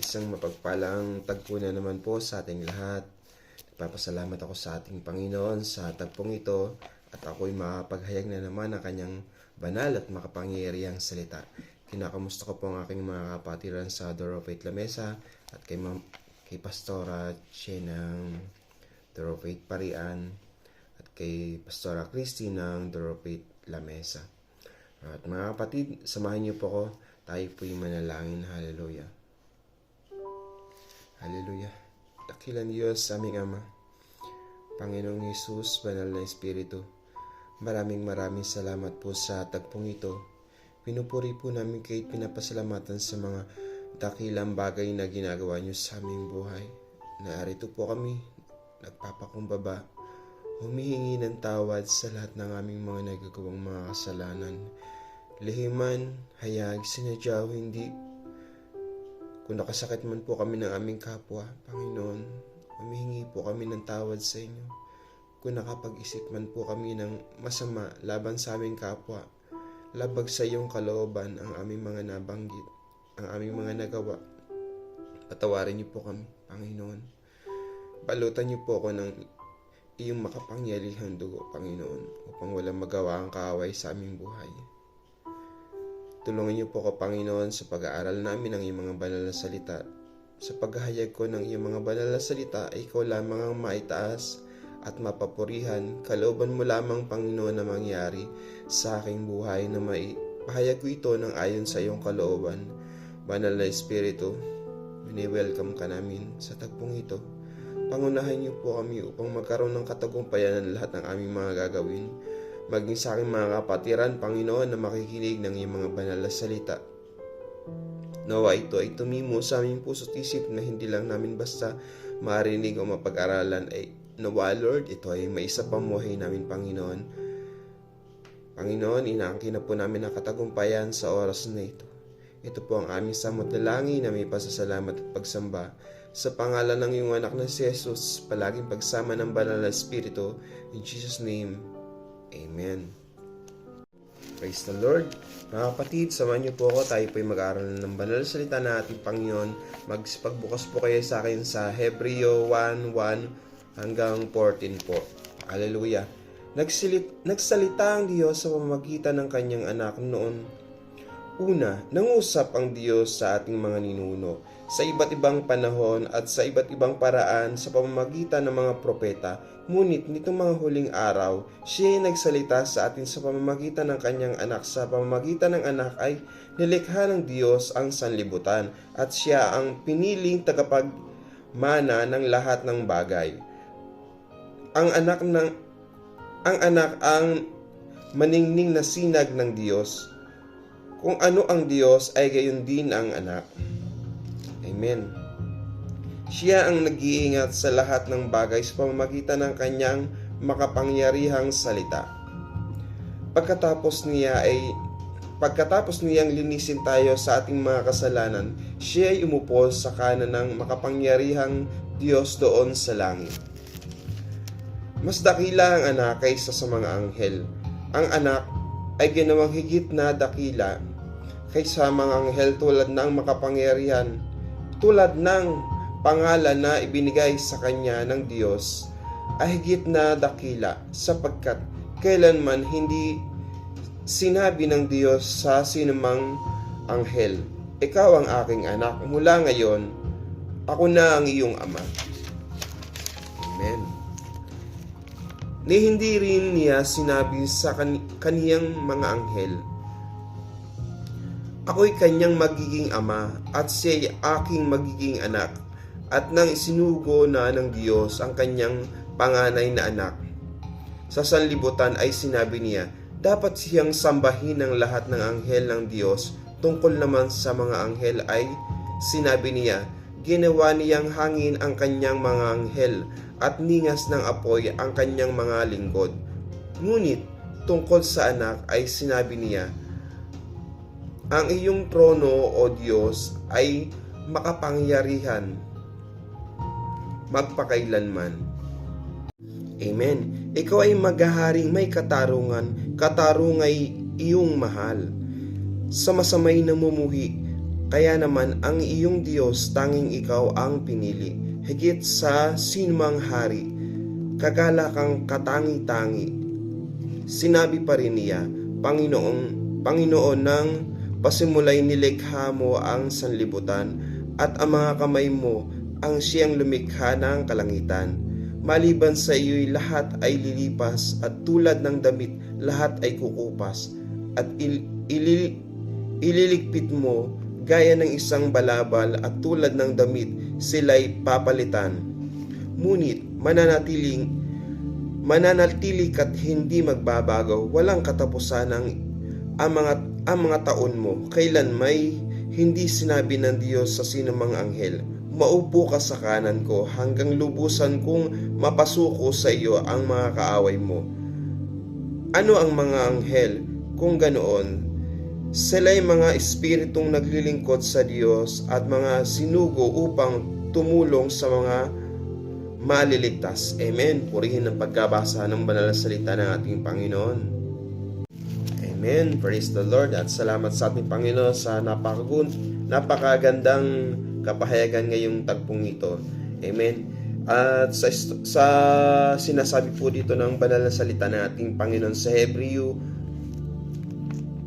Isang mapagpalang tagpo na naman po sa ating lahat. Nagpapasalamat ako sa ating Panginoon sa tagpong ito at ako'y makapaghayag na naman ng kanyang banal at makapangyarihang salita. Kinakamusta ko po ang aking mga kapatiran sa Doro Faith Lamesa at kay Pastora Che ng Doro Faith Parian at kay Pastora Christy ng Doro Faith Lamesa. At mga kapatid, samahan niyo po ko. Tayo po'y manalangin. Hallelujah. Hallelujah. Dakilang Diyos sa aming Ama, Panginoong Hesus, Banal na Espiritu, maraming salamat po sa tagpong ito. Pinupuri po namin kayo at pinapasalamatan sa mga dakilang bagay na ginagawa niyo sa aming buhay. Narito po kami, nagpapakumbaba, humihingi ng tawad sa lahat ng aming mga nagagawang mga kasalanan. Lihiman, hayag, sinadya o hindi. Kung nakasakit man po kami ng aming kapwa, Panginoon, humihingi po kami ng tawad sa inyo. Kung nakapag-isip man po kami ng masama laban sa aming kapwa, labag sa iyong kalooban ang aming mga nabanggit, ang aming mga nagawa. Patawarin niyo po kami, Panginoon. Balutan niyo po ako ng iyong makapangyarihang dugo, Panginoon, upang walang magawa ang kaaway sa aming buhay. Tulungan niyo po ako, Panginoon, sa pag-aaral namin ng iyong mga banal na salita. Sa paghahayag ko ng iyong mga banal na salita, ay ikaw lamang ang maitaas at mapapurihan. Kalooban mo lamang, Panginoon, na mangyari sa aking buhay na maipahayag ko ito ng ayon sa iyong kalooban. Banal na Espiritu, welcome ka namin sa tagpong ito. Pangunahan niyo po kami upang magkaroon ng katagumpayan ng lahat ng aming mga gagawin. Maging sa aking mga kapatiran, Panginoon, na makikinig ng iyong mga banal na salita. Nawa ito ay tumimo sa aming puso't isip na hindi lang namin basta marinig o mapag-aralan. Nawa, Lord, ito ay maisa pamuhay namin, Panginoon. Panginoon, inaangkin na po namin ang katagumpayan sa oras na ito. Ito po ang aming samot na langin na may pasasalamat at pagsamba. Sa pangalan ng iyong anak na si Jesus, palaging pagsama ng banal na Espiritu. In Jesus' name, Amen. Praise the Lord. Mga kapatid, samahan niyo po ako. Tayo po ay mag-aaral ng banal na salita na ating Panginoon. Magsipagbukas po kayo sa akin sa Hebreo 1:1 hanggang 14 po. Hallelujah. Nagsalita ang Diyos sa pamamagitan ng kanyang anak noon. Una, nangusap ang Diyos sa ating mga ninuno sa iba't ibang panahon at sa iba't ibang paraan sa pamamagitan ng mga propeta. Ngunit nitong mga huling araw, siya ay nagsalita sa atin sa pamamagitan ng kanyang anak. Sa pamamagitan ng anak ay nilikha ng Diyos ang sanlibutan at siya ang piniling tagapagmana ng lahat ng bagay. Ang anak ang maningning na sinag ng Diyos. Kung ano ang Diyos ay gayon din ang anak. Amen. Siya ang nag-iingat sa lahat ng bagay sa pamamagitan ng kanyang makapangyarihang salita. Pagkatapos niyang linisin tayo sa ating mga kasalanan, siya ay umupo sa kanan ng makapangyarihang Diyos doon sa langit. Mas dakila ang anak kaysa sa mga anghel. Ang anak ay ginawang higit na dakila kaysa mga anghel tulad ng makapangyarihan, tulad ng pangalan na ibinigay sa kanya ng Diyos ay higit na dakila sapagkat kailanman hindi sinabi ng Diyos sa sinumang anghel, ikaw ang aking anak, mula ngayon ako na ang iyong ama. Amen. Ni hindi rin niya sinabi sa kaniyang mga anghel, ako'y kanyang magiging ama at siya'y aking magiging anak. At nang isinugo na ng Diyos ang kanyang panganay na anak, sa sanlibutan ay sinabi niya, dapat siyang sambahin ng lahat ng anghel ng Diyos. Tungkol naman sa mga anghel ay sinabi niya, ginawa niyang hangin ang kanyang mga anghel at ningas ng apoy ang kanyang mga lingkod. Ngunit tungkol sa anak ay sinabi niya, ang iyong trono, O Diyos, ay makapangyarihan magpakailanman. Amen. Ikaw ay maghaharing may katarungan, katarungay iyong mahal. Sa masamay namumuhi, Kaya naman ang iyong Diyos tanging ikaw ang pinili, higit sa sinumang hari, kagala kang katangi-tangi. Sinabi pa rin niya, Panginoon ng pasimulay nilikha mo ang sanlibutan, at ang mga kamay mo ang siyang lumikha ng kalangitan. Maliban sa iyo'y lahat ay lilipas, at tulad ng damit lahat ay kukupas, at ililigpit mo gaya ng isang balabal, at tulad ng damit sila'y papalitan. Ngunit mananatili ka't hindi magbabago, walang katapusan ang mga taon mo. Kailan may hindi sinabi ng Diyos sa sinumang anghel, maupo ka sa kanan ko hanggang lubusan kong mapasuko sa iyo ang mga kaaway mo. Ano ang mga anghel? Kung ganoon, sila'y mga espiritong naglilingkod sa Diyos at mga sinugo upang tumulong sa mga maliligtas. Amen. Purihin ang pagkabasa ng banal na salita ng ating Panginoon. Amen. Praise the Lord, at salamat sa ating Panginoon sa napakagandang kapahayagan ngayong tagpong ito. Amen. At sa sinasabi po dito ng banal na salita ng ating Panginoon sa Hebreo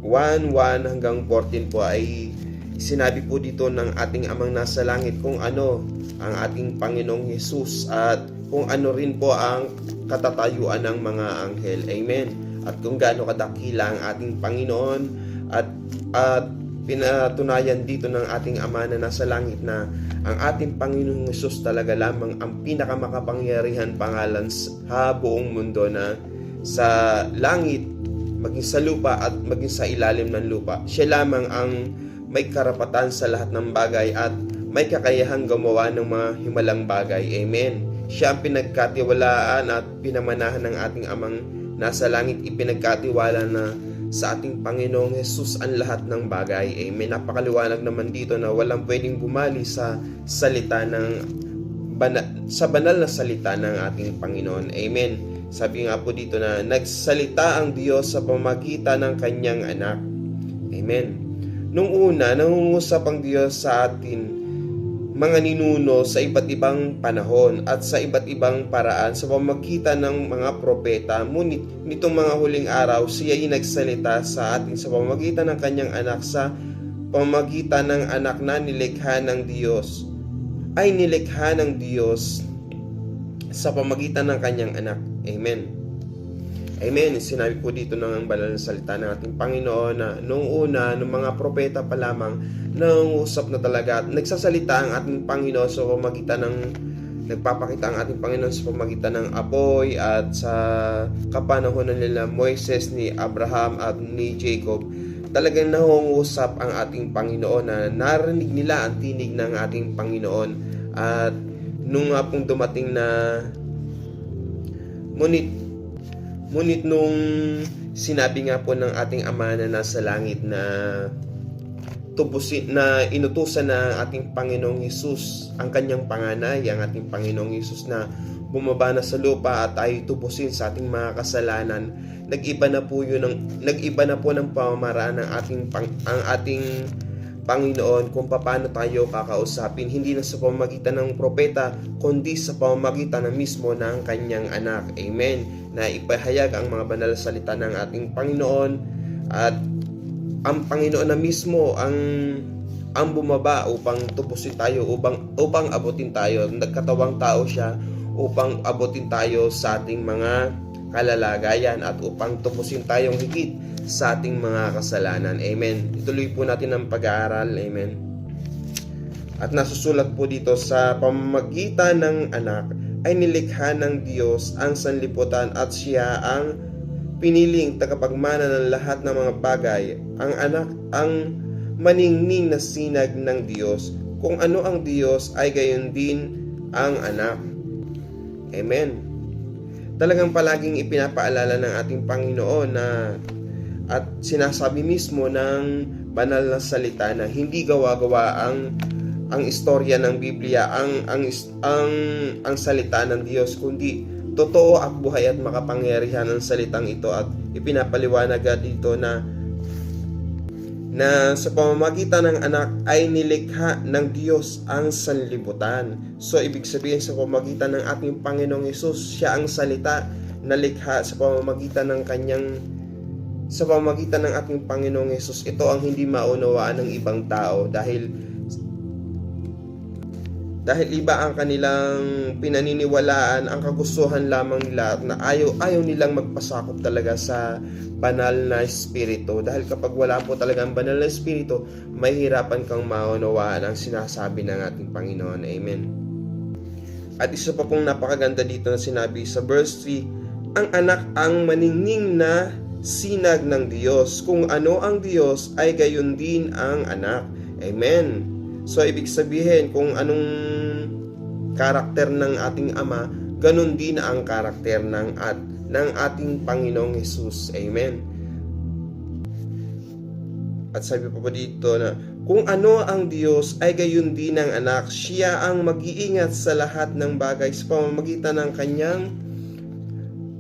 1:1 hanggang 14 po, ay sinabi po dito ng ating Amang nasa langit kung ano ang ating Panginoong Hesus, at kung ano rin po ang katatayuan ng mga anghel. Amen. At kung gaano kadakila ang ating Panginoon, at pinatunayan dito ng ating Ama na nasa langit na ang ating Panginoong Hesus talaga lamang ang pinakamakapangyarihan pangalan sa buong mundo, na sa langit, maging sa lupa at maging sa ilalim ng lupa. Siya lamang ang may karapatan sa lahat ng bagay at may kakayahang gumawa ng mga himalang bagay. Amen. Siya ang pinagkatiwalaan at pinamanahan ng ating Amang nasa langit. Ipinagkatiwala na sa ating Panginoong Hesus ang lahat ng bagay. Amen. Napakaliwanag naman dito na walang pwedeng bumali sa banal na salita ng ating Panginoon. Amen. Sabi nga po dito na nagsalita ang Diyos sa pamamagitan ng kanyang anak. Amen. Nung una, nangungusap ang Diyos sa atin mga ninuno sa iba't ibang panahon at sa iba't ibang paraan sa pamamagitan ng mga propeta. Ngunit nitong mga huling araw, siya ay nagsalita sa atin sa pamamagitan ng kanyang anak, sa pamamagitan ng anak na nilikha ng Diyos. Ay nilikha ng Diyos sa pamamagitan ng kanyang anak. Amen. Amen. Sinabi po dito ng banal na salita ng ating Panginoon na noong una, ng mga propeta pa lamang, nangungusap na talaga at nagsasalita ang ating Panginoon sa pamamagitan ng nagpapakita ang ating Panginoon sa pamamagitan ng apoy, at sa kapanahonan nila Moises, ni Abraham at ni Jacob. Talagang nangungusap ang ating Panginoon na narinig nila ang tinig ng ating Panginoon. At nung nga pong dumating na ngunit nung sinabi nga po ng ating Ama na nasa langit na inutusan na ating Panginoong Hesus ang kanyang panganay, ang ating Panginoong Hesus na bumaba na sa lupa at tayo tubusin sa ating mga kasalanan, nag-iba na po ng pamamaraan ng ang ating Panginoon kung paano tayo kakausapin, hindi na sa pamamagitan ng propeta, kundi sa pamamagitan na mismo ng kanyang anak. Amen. Na ipahayag ang mga banal na salita ng ating Panginoon, at ang Panginoon na mismo ang bumaba upang tubusin tayo, upang abutin tayo. Nagkatawang tao siya upang abutin tayo sa ating mga kalalagayan at upang tubusin tayong higit sa ating mga kasalanan. Amen. Ituloy po natin ang pag-aaral. Amen. At nasusulat po dito, sa pamamagitan ng anak ay nilikha ng Diyos ang sanlibutan, at siya ang piniling tagapagmana ng lahat ng mga bagay. Ang anak ang maningning na sinag ng Diyos. Kung ano ang Diyos ay gayon din ang anak. Amen. Talagang palaging ipinapaalala ng ating Panginoon at sinasabi mismo ng banal na salita na hindi gawa-gawa ang istorya ng Biblia, ang salita ng Diyos, kundi totoo at buhay at makapangyarihan ang salitang ito. At ipinapaliwanag dito na na sa pamamagitan ng anak ay nilikha ng Diyos ang sanlibutan. So ibig sabihin sa pamamagitan ng ating Panginoong Hesus, siya ang salita na likha sa pamamagitan ng ating Panginoong Hesus. Ito ang hindi maunawaan ng ibang tao dahil iba ang kanilang pinaniniwalaan, ang kagustuhan lamang nila na ayaw nilang magpasakop talaga sa banal na espiritu. Dahil kapag wala po talaga ang banal na espiritu, mahihirapan kang maunawaan ang sinasabi ng ating Panginoon. Amen. At isa pa pong napakaganda dito na sinabi sa verse 3, ang anak ang maningning na sinag ng Diyos. Kung ano ang Diyos ay gayon din ang anak. Amen. So ibig sabihin, kung anong karakter ng ating Ama, ganun din ang karakter ng ating Panginoong Hesus. Amen. At sabi pa po dito na kung ano ang Diyos ay gayon din ang anak, siya ang mag-iingat sa lahat ng bagay sa pamamagitan ng kanyang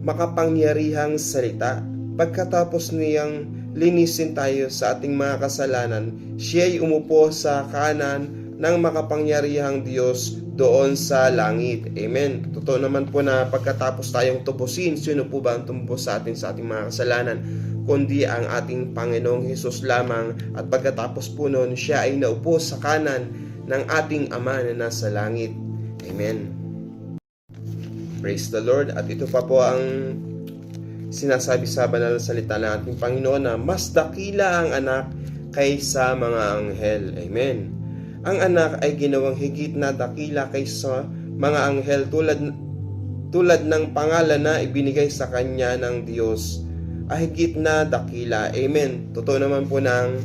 makapangyarihang salita. Pagkatapos niyang linisin tayo sa ating mga kasalanan, siya'y umupo sa kanan ng makapangyarihang Diyos doon sa langit. Amen. Totoo naman po na pagkatapos tayong tubusin, sino po ba ang tumubos sa ating mga kasalanan? Kundi ang ating Panginoong Hesus lamang. At pagkatapos po noon, siya ay naupo sa kanan ng ating Ama na nasa langit. Amen. Praise the Lord. At ito pa po ang sinasabi sa banal na salita ng ating Panginoon na mas dakila ang anak kaysa mga anghel. Amen. Ang anak ay ginawang higit na dakila kaysa mga anghel tulad ng pangalan na ibinigay sa kanya ng Diyos ay higit na dakila. Amen. Totoo naman po ang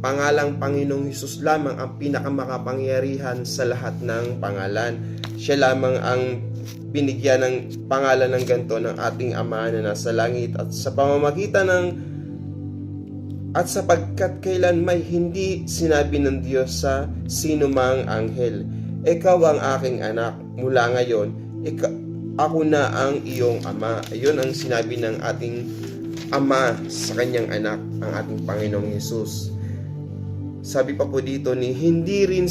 pangalang Panginoong Hesus lamang ang pinakamakapangyarihan sa lahat ng pangalan. Siya lamang ang binigyan ng pangalan ng ganito ng ating Ama na nasa langit, at sa pamamagitan at sapagkat kailan may hindi sinabi ng Diyos sa sino mang anghel, ikaw ang aking anak, mula ngayon ako na ang iyong Ama. Ayun ang sinabi ng ating Ama sa kanyang anak, ang ating Panginoong Hesus. Sabi pa po dito ni hindi rin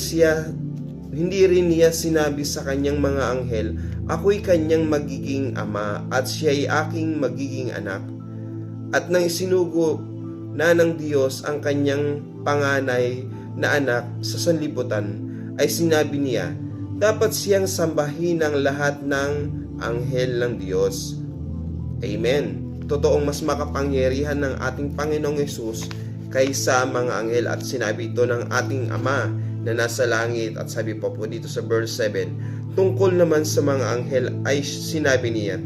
niya sinabi sa kanyang mga anghel, ako'y kanyang magiging ama at siya'y aking magiging anak. At nang isinugo na ng Diyos ang kanyang panganay na anak sa sanlibutan, ay sinabi niya, dapat siyang sambahin ng lahat ng anghel ng Diyos. Amen. Totoong mas makapangyarihan ng ating Panginoong Hesus kaysa mga anghel, at sinabi ito ng ating Ama na nasa langit. At sabi po dito sa verse 7, tungkol naman sa mga anghel ay sinabi niya,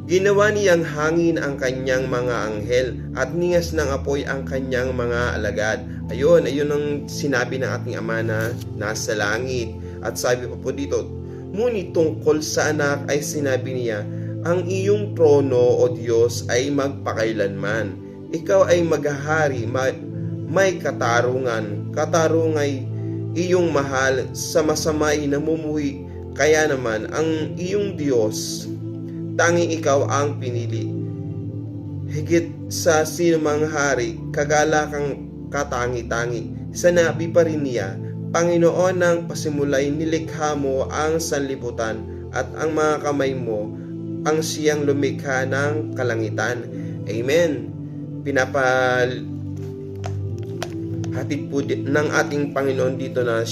ginawa niyang hangin ang kanyang mga anghel at ningas ng apoy ang kanyang mga alagad. Ayun ang sinabi ng ating Ama na nasa langit. At sabi po dito, ngunit tungkol sa anak ay sinabi niya, ang iyong trono o Diyos ay magpakailanman. Ikaw ay maghahari, may katarungan. Katarungay iyong mahal, sa masamay namumuhi. Kaya naman ang iyong Diyos, tanging ikaw ang pinili. Higit sa sinumang hari, kagalakang katangi-tangi. Sanabi pa rin niya, Panginoon ng pasimulay, nilikha mo ang sanlibutan at ang mga kamay mo ang siyang lumikha ng kalangitan. Amen. Hatid po ng ating Panginoon dito na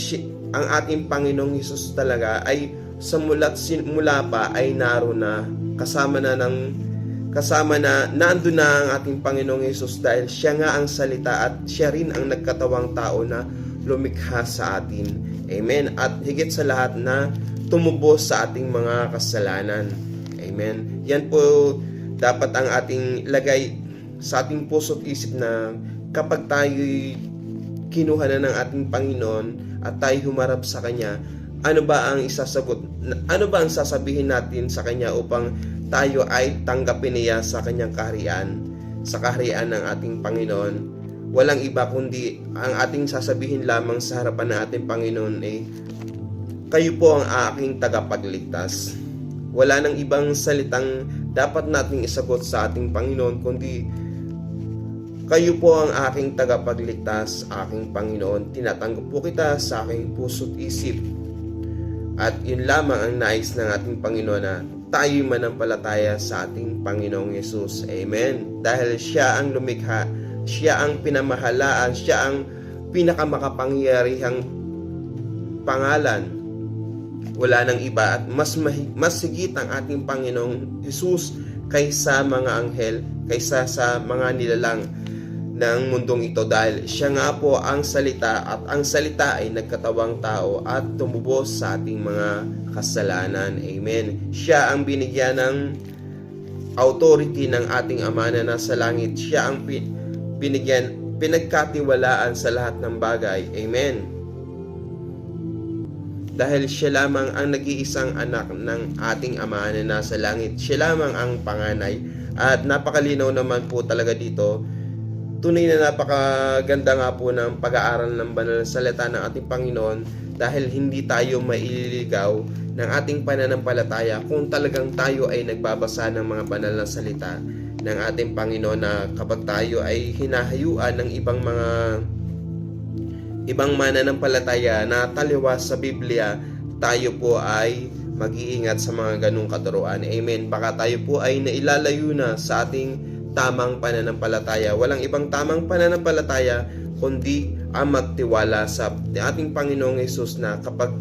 ang ating Panginoong Hesus talaga ay mula pa ay naroon na, kasama na nandun na ang ating Panginoong Hesus, dahil siya nga ang salita at siya rin ang nagkatawang tao na lumikha sa atin. Amen. At higit sa lahat na tumubos sa ating mga kasalanan. Amen. Yan po dapat ang ating lagay sa ating puso't isip, na kapag tayo'y kinuha na ng ating Panginoon at tayo humarap sa Kanya, ano ba ang sasabihin natin sa Kanya upang tayo ay tanggapin niya sa Kanyang kaharian, sa kaharian ng ating Panginoon? Walang iba kundi ang ating sasabihin lamang sa harapan ng ating Panginoon kayo po ang aking tagapagligtas. Wala nang ibang salitang dapat nating isagot sa ating Panginoon kundi Kayo po ang aking tagapagligtas, aking Panginoon. Tinatanggap po kita sa aking puso't isip. At yun lamang ang nais ng ating Panginoon na tayo manampalataya sa ating Panginoong Yesus. Amen. Dahil siya ang lumikha, siya ang pinamahalaan, siya ang pinakamakapangyarihang pangalan. Wala nang iba at mas higit ang ating Panginoong Yesus kaysa mga anghel, kaysa sa mga nilalang ng mundong ito, dahil siya nga po ang salita at ang salita ay nagkatawang tao at tumubos sa ating mga kasalanan. Amen. Siya ang binigyan ng authority ng ating Ama na nasa langit. Siya ang pinagkatiwalaan sa lahat ng bagay. Amen. Dahil siya lamang ang nag-iisang anak ng ating Ama na nasa langit. Siya lamang ang panganay. At napakalinaw naman po talaga dito. Tunay na napakaganda nga po ng pag-aaral ng banal na salita ng ating Panginoon, dahil hindi tayo maililigaw ng ating pananampalataya kung talagang tayo ay nagbabasa ng mga banal na salita ng ating Panginoon, na kapag tayo ay hinahayuan ng ibang mananampalataya na taliwas sa Biblia, tayo po ay mag-iingat sa mga ganung katuruan. Amen. Baka tayo po ay nailalayo na sa ating tamang pananampalataya. Walang ibang tamang pananampalataya kundi ang magtiwala sa ating Panginoong Yesus, na kapag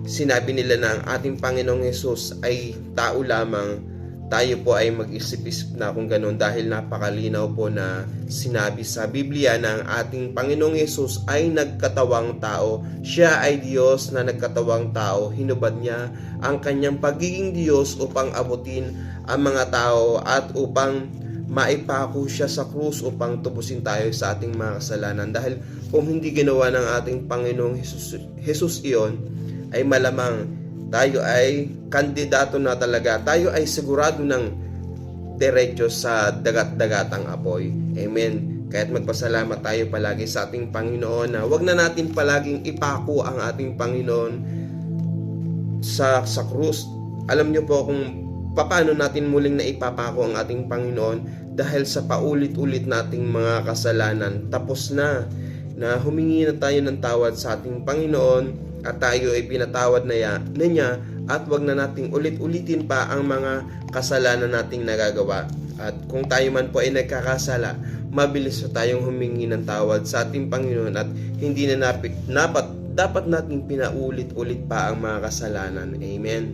sinabi nila na ang ating Panginoong Yesus ay tao lamang, tayo po ay mag-isip-isip na kung gano'n, dahil napakalinaw po na sinabi sa Biblia na ang ating Panginoong Yesus ay nagkatawang tao. Siya ay Diyos na nagkatawang tao. Hinubad niya ang kanyang pagiging Diyos upang abutin ang mga tao at upang maipako siya sa krus upang tubusin tayo sa ating mga kasalanan. Dahil kung hindi ginawa ng ating Panginoong Jesus iyon, ay malamang tayo ay kandidato na talaga. Tayo ay sigurado ng diretso sa dagat-dagatang apoy. Amen. Kaya't magpasalamat tayo palagi sa ating Panginoon na wag na natin palaging ipako ang ating Panginoon sa krus. Alam niyo po kung paano natin muling naipapako ang ating Panginoon, dahil sa paulit-ulit nating mga kasalanan. Tapos na humingi na tayo ng tawad sa ating Panginoon at tayo ay pinatawad na niya, at wag na nating ulit-ulitin pa ang mga kasalanan nating nagagawa. At kung tayo man po ay nagkakasala, mabilis na tayong humingi ng tawad sa ating Panginoon, at hindi na dapat nating pinaulit-ulit pa ang mga kasalanan. Amen.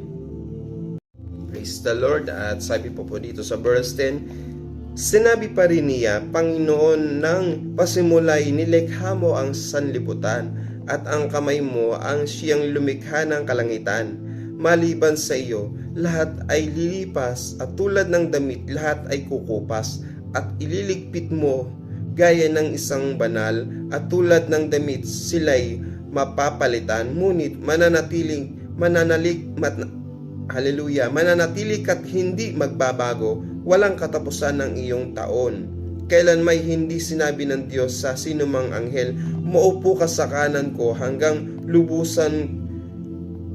Praise the Lord. At sabi po dito sa verse 10, sinabi pa rin niya, Panginoon, ng pasimulay nilikha mo ang sanlibutan, at ang kamay mo ang siyang lumikha ng kalangitan. Maliban sa iyo, lahat ay lilipas, at tulad ng damit, lahat ay kukupas, at ililigpit mo gaya ng isang banal, at tulad ng damit, sila'y mapapalitan, ngunit mananatili ka't hindi magbabago, walang katapusan ng iyong taon. Kailan may hindi sinabi ng Diyos sa sinumang anghel, maupo ka sa kanan ko hanggang lubusan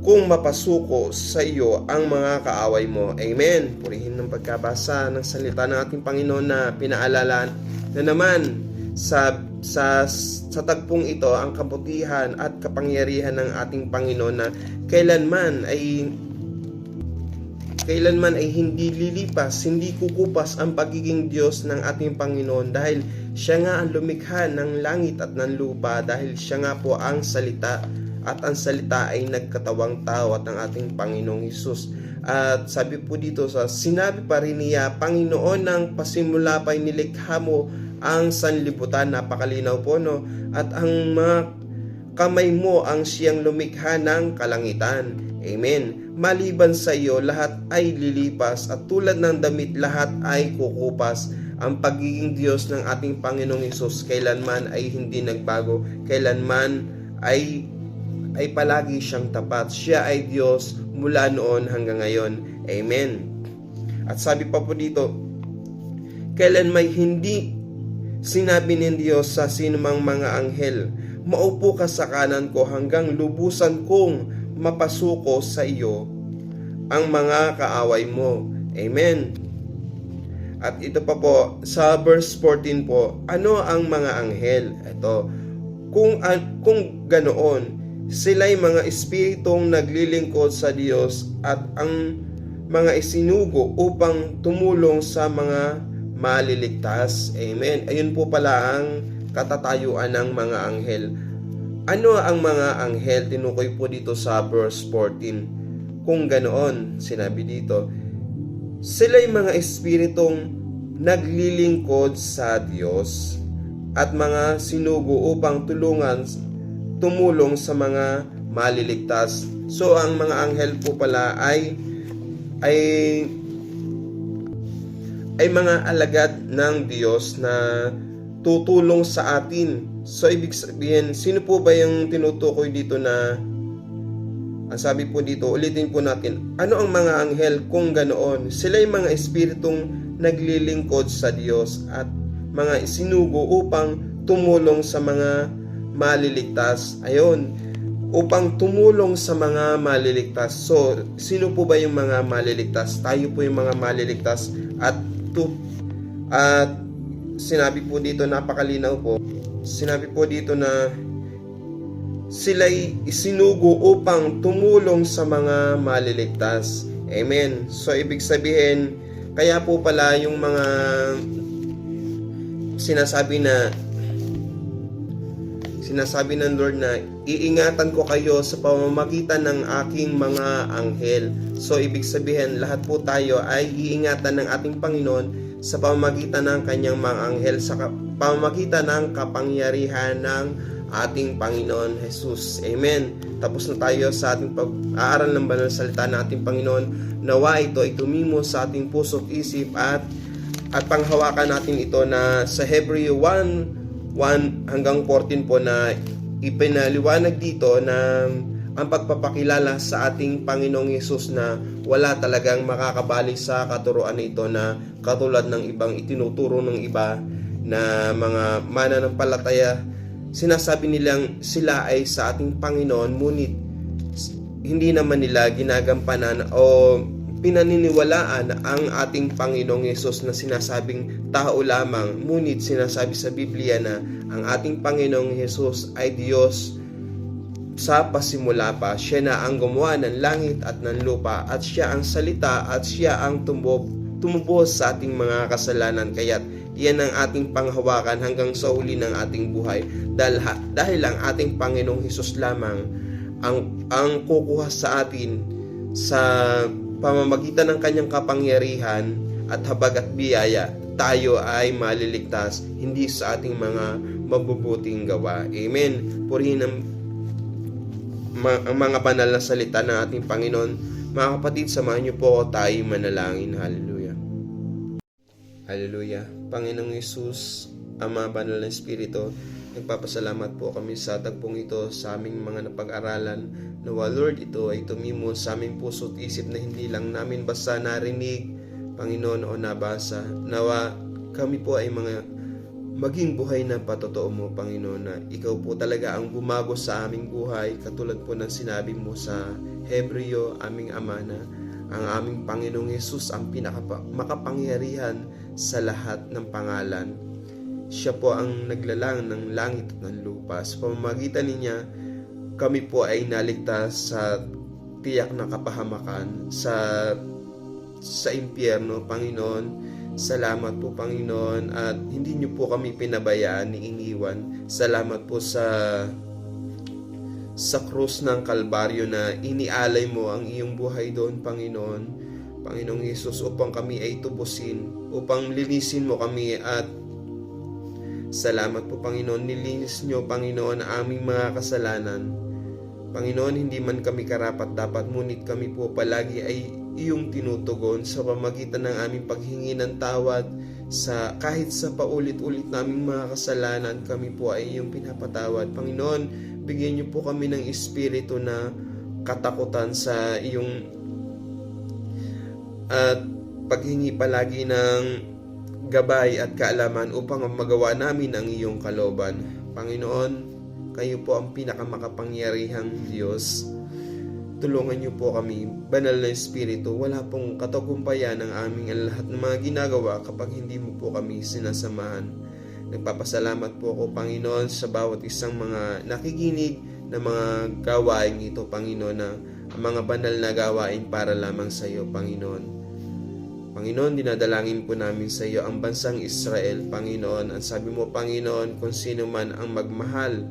kung mapasuko sa iyo ang mga kaaway mo. Amen. Purihin ng pagkabasa ng salita ng ating Panginoon, na pinaalala na naman sa tagpong ito ang kabutihan at kapangyarihan ng ating Panginoon, na kailanman ay hindi lilipas, hindi kukupas ang pagiging Diyos ng ating Panginoon, dahil siya nga ang lumikha ng langit at ng lupa, dahil siya nga po ang salita, at ang salita ay nagkatawang tao at ang ating Panginoong Hesus. At sabi po dito sinabi pa rin niya, Panginoon, ng pasimula pa'y nilikha mo ang sanlibutan. Napakalinaw po, no? At ang mga kamay mo ang siyang lumikha ng kalangitan. Amen. Maliban sa iyo, lahat ay lilipas, at tulad ng damit, lahat ay kukupas. Ang pagiging Diyos ng ating Panginoong Hesus kailanman ay hindi nagbago, kailanman ay palagi siyang tapat. Siya ay Diyos mula noon hanggang ngayon. Amen. At sabi pa po dito, kailan may hindi sinabi ng Diyos sa sinumang mga anghel, maupo ka sa kanan ko hanggang lubusan kong mapasuko sa iyo ang mga kaaway mo. Amen. At ito pa po, sa verse 14 po, ano ang mga anghel? Ito, kung ganoon, sila'y mga espiritong naglilingkod sa Diyos at ang mga isinugo upang tumulong sa mga maliligtas. Amen. Ayun po pala ang katatayuan ng mga anghel. Ano ang mga anghel? Tinukoy po dito sa verse 14. Kung ganoon, sinabi dito, sila'y mga espiritong naglilingkod sa Diyos at mga sinugo upang tumulong sa mga maliligtas. So ang mga anghel po pala ay mga alagad ng Diyos na tutulong sa atin. So ibig sabihin, sino po ba yung tinutukoy dito na ang sabi po dito, ulitin po natin, ano ang mga anghel kung ganoon? Sila yung mga espiritong naglilingkod sa Diyos at mga isinugo upang tumulong sa mga maliligtas. Ayun, upang tumulong sa mga maliligtas. So, sino po ba yung mga maliligtas? Tayo po yung mga maliligtas. At sinabi po dito, napakalinaw po, sinabi po dito na sila'y isinugo upang tumulong sa mga maliligtas. Amen. So, ibig sabihin, kaya po pala yung mga sinasabi ng Lord na iingatan ko kayo sa pamamagitan ng aking mga anghel. So, ibig sabihin, lahat po tayo ay iingatan ng ating Panginoon sa pamamagitan ng kanyang mga anghel, sa pamamagitan ng kapangyarihan ng ating Panginoon Jesus. Amen. Tapos na tayo sa ating pag-aaral ng banal na salita ng ating Panginoon. Nawa ito ay tumimo sa ating puso at isip at panghawakan natin ito na sa Hebreo 1:1 hanggang 14 po na ipinaliwanag dito na ang pagpapakilala sa ating Panginoong Jesus na wala talagang makakabali sa katuruan nito na katulad ng ibang itinuturo ng iba na mga mananampalataya. Sinasabi nilang sila ay sa ating Panginoon, ngunit hindi naman nila ginagampanan o pinaniniwalaan ang ating Panginoong Yesus na sinasabing tao lamang. Ngunit sinasabi sa Biblia na ang ating Panginoong Yesus ay Diyos sa pasimula pa. Siya na ang gumawa ng langit at ng lupa at siya ang salita at siya ang tumubos sa ating mga kasalanan. Kaya't yan ang ating panghawakan hanggang sa huli ng ating buhay. Dahil ang ating Panginoong Hesus lamang ang kukuha sa atin sa pamamagitan ng kanyang kapangyarihan at habag at biyaya. Tayo ay maliligtas, hindi sa ating mga mabubuting gawa. Amen. Purihin ang mga banal na salita ng ating Panginoon. Mga kapatid, samahan niyo po tayo manalangin. Hallelujah. Hallelujah. Panginoong Hesus, Ama, Banal na Espiritu, nagpapasalamat po kami sa tagpong ito sa aming mga napag-aralan. Nawa, Lord, ito ay tumimo sa aming puso at isip na hindi lang namin basta narinig, Panginoon, o nabasa. Nawa, kami po ay maging buhay na patotoo mo, Panginoon, na ikaw po talaga ang bumago sa aming buhay, katulad po ng sinabi mo sa Hebreo, aming Ama, na ang aming Panginoong Hesus ang makapangyarihan sa lahat ng pangalan. Siya po ang naglalang ng langit at ng lupa. Sa pamamagitan niya, kami po ay naligtas sa tiyak na kapahamakan sa impyerno, Panginoon. Salamat po, Panginoon, at hindi niyo po kami pinabayaan ni iniwan. Salamat po sa krus ng Kalbaryo na inialay mo ang iyong buhay doon, Panginoon. Panginoong Hesus, upang kami ay tubusin, upang linisin mo kami. At salamat po, Panginoon, nilinis nyo, Panginoon, ang aming mga kasalanan. Panginoon, hindi man kami karapat-dapat, ngunit kami po palagi ay iyong tinutugon sa pamagitan ng aming paghingi ng tawad. Kahit sa paulit-ulit naming mga kasalanan, kami po ay iyong pinapatawad. Panginoon, bigyan niyo po kami ng espiritu na katakutan sa iyong at paghingi palagi ng gabay at kaalaman upang magawa namin ang iyong kalooban. Panginoon, kayo po ang pinakamakapangyarihang Diyos. tulungan niyo po kami, Banal na Espiritu. Wala pong katagumpayan ng aming ang lahat ng mga ginagawa kapag hindi mo po kami sinasamahan. Nagpapasalamat po ako, Panginoon, sa bawat isang mga nakikinig na mga gawain ito, Panginoon, na ang mga banal na gawain para lamang sa iyo, Panginoon. Panginoon, dinadalangin po namin sa iyo ang bansang Israel, Panginoon. Ang sabi mo, Panginoon, kung sino man ang magmahal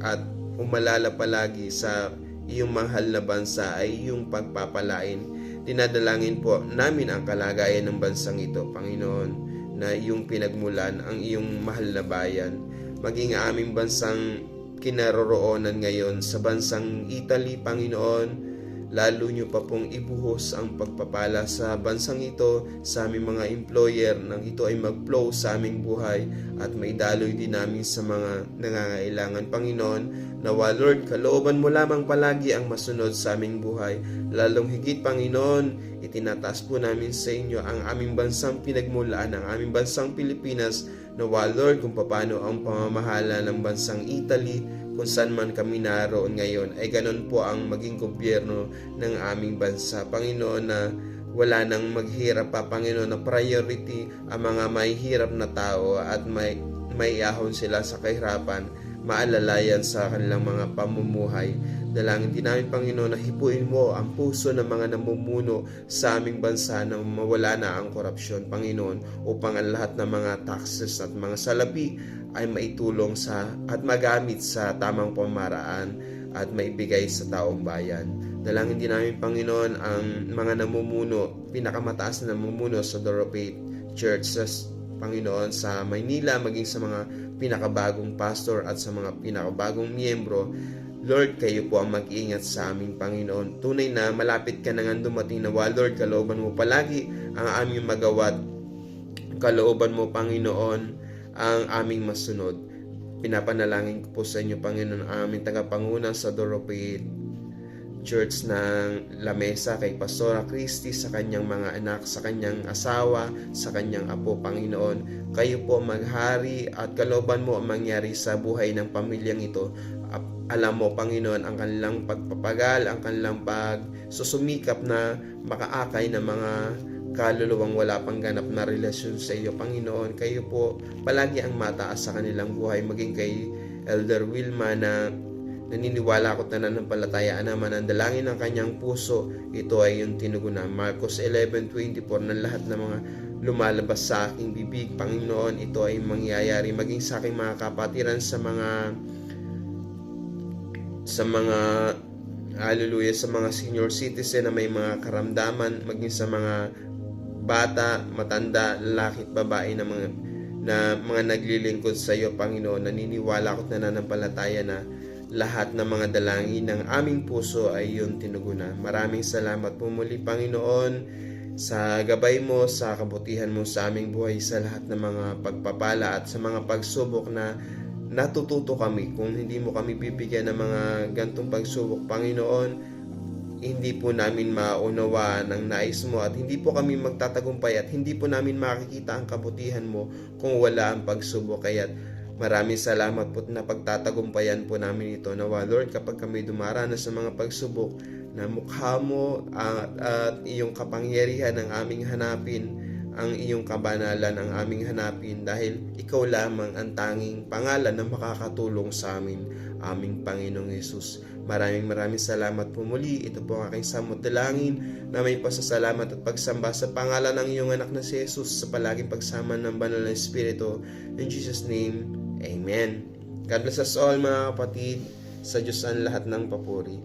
at umalala palagi sa iyong mahal na bansa ay iyong pagpapalain. Dinadalangin po namin ang kalagayan ng bansang ito, Panginoon, na iyong pinagmulan ang iyong mahal na bayan. Maging aming bansang kinaroroonan ngayon sa bansang Italy, Panginoon, lalo nyo pa pong ibuhos ang pagpapala sa bansang ito, sa aming mga employer, nang ito ay mag-flow sa aming buhay at maidaloy din namin sa mga nangangailangan, Panginoon. Nawa, Lord, kalooban mo lamang palagi ang masunod sa aming buhay. Lalong higit, Panginoon, itinataas po namin sa inyo ang aming bansang pinagmulaan, ang aming bansang Pilipinas. Nawa, Lord, kung paano ang pamamahala ng bansang Italy, kung saan man kami naroon ngayon, ay ganon po ang maging gobyerno ng aming bansa, Panginoon, na wala nang maghirap pa, Panginoon, na priority ang mga may hirap na tao at may ahon sila sa kahirapan, maalalayan sa kanilang mga pamumuhay. Dalangin din namin, Panginoon, na hipuin mo ang puso ng mga namumuno sa aming bansa na mawala na ang korupsyon, Panginoon, upang ang lahat ng mga taxes at mga salapi ay maitulong sa at magamit sa tamang pamaraan at maibigay sa taong bayan. Dalangin din namin, Panginoon, ang mga namumuno, pinakamataas na namumuno sa Dorothy Churches, Panginoon, sa Maynila, maging sa mga pinakabagong pastor at sa mga pinakabagong miyembro. Lord, kayo po ang mag-iingat sa aming, Panginoon. Tunay na malapit ka na nga dumating, nawa, Lord, kalooban mo palagi ang aming magawa't kalooban mo, Panginoon, ang aming masunod. Pinapanalangin ko po sa inyo, Panginoon, ang aming tagapanguna sa Dorothy Church ng La Mesa, kay Pastora Christy, sa kanyang mga anak, sa kanyang asawa, sa kanyang apo, Panginoon. Kayo po maghari at kalooban mo ang mangyari sa buhay ng pamilyang ito. Alam mo, Panginoon, ang kanilang pagpapagal, ang kanilang pagsusumikap na makaakay ng mga kaluluwang wala pang ganap na relasyon sa iyo, Panginoon. Kayo po palagi ang mataas sa kanilang buhay, maging kay Elder Wilma na naniniwala ko na nananampalatayaan naman ang dalangin ng kanyang puso, ito ay yung tinugunan. Marcos 11:24, ng lahat ng mga lumalabas sa aking bibig, Panginoon, ito ay mangyayari, maging sa aking mga kapatiran sa mga hallelujah, sa mga senior citizen na may mga karamdaman, maging sa mga bata, matanda, lalaki at babae na mga naglilingkod sa iyo, Panginoon. Naniniwala ko na nananampalataya na lahat ng mga dalangin ng aming puso ay iyong tinugunan. Maraming salamat po muli, Panginoon, sa gabay mo, sa kabutihan mo sa aming buhay, sa lahat ng mga pagpapala at sa mga pagsubok na natututo kami. Kung hindi mo kami bibigyan ng mga gantong pagsubok, Panginoon, hindi po namin maunawaan ang nais mo at hindi po kami magtatagumpay at hindi po namin makikita ang kabutihan mo kung wala ang pagsubok. Kaya maraming salamat po na pagtatagumpayan po namin ito. Nawa, Lord, kapag kami dumaranas sa mga pagsubok, na mukha mo at iyong kapangyarihan ang aming hanapin, ang iyong kabanalan ang aming hanapin, dahil ikaw lamang ang tanging pangalan na makakatulong sa amin, aming Panginoong Yesus. Maraming salamat po muli. Ito po ang aking samot dalangin na may pasasalamat at pagsamba sa pangalan ng iyong anak na si Jesus, sa palaging pagsama ng Banal na Espiritu. In Jesus' name, Amen. God bless us all, mga kapatid. Sa Diyos ang lahat ng papuri.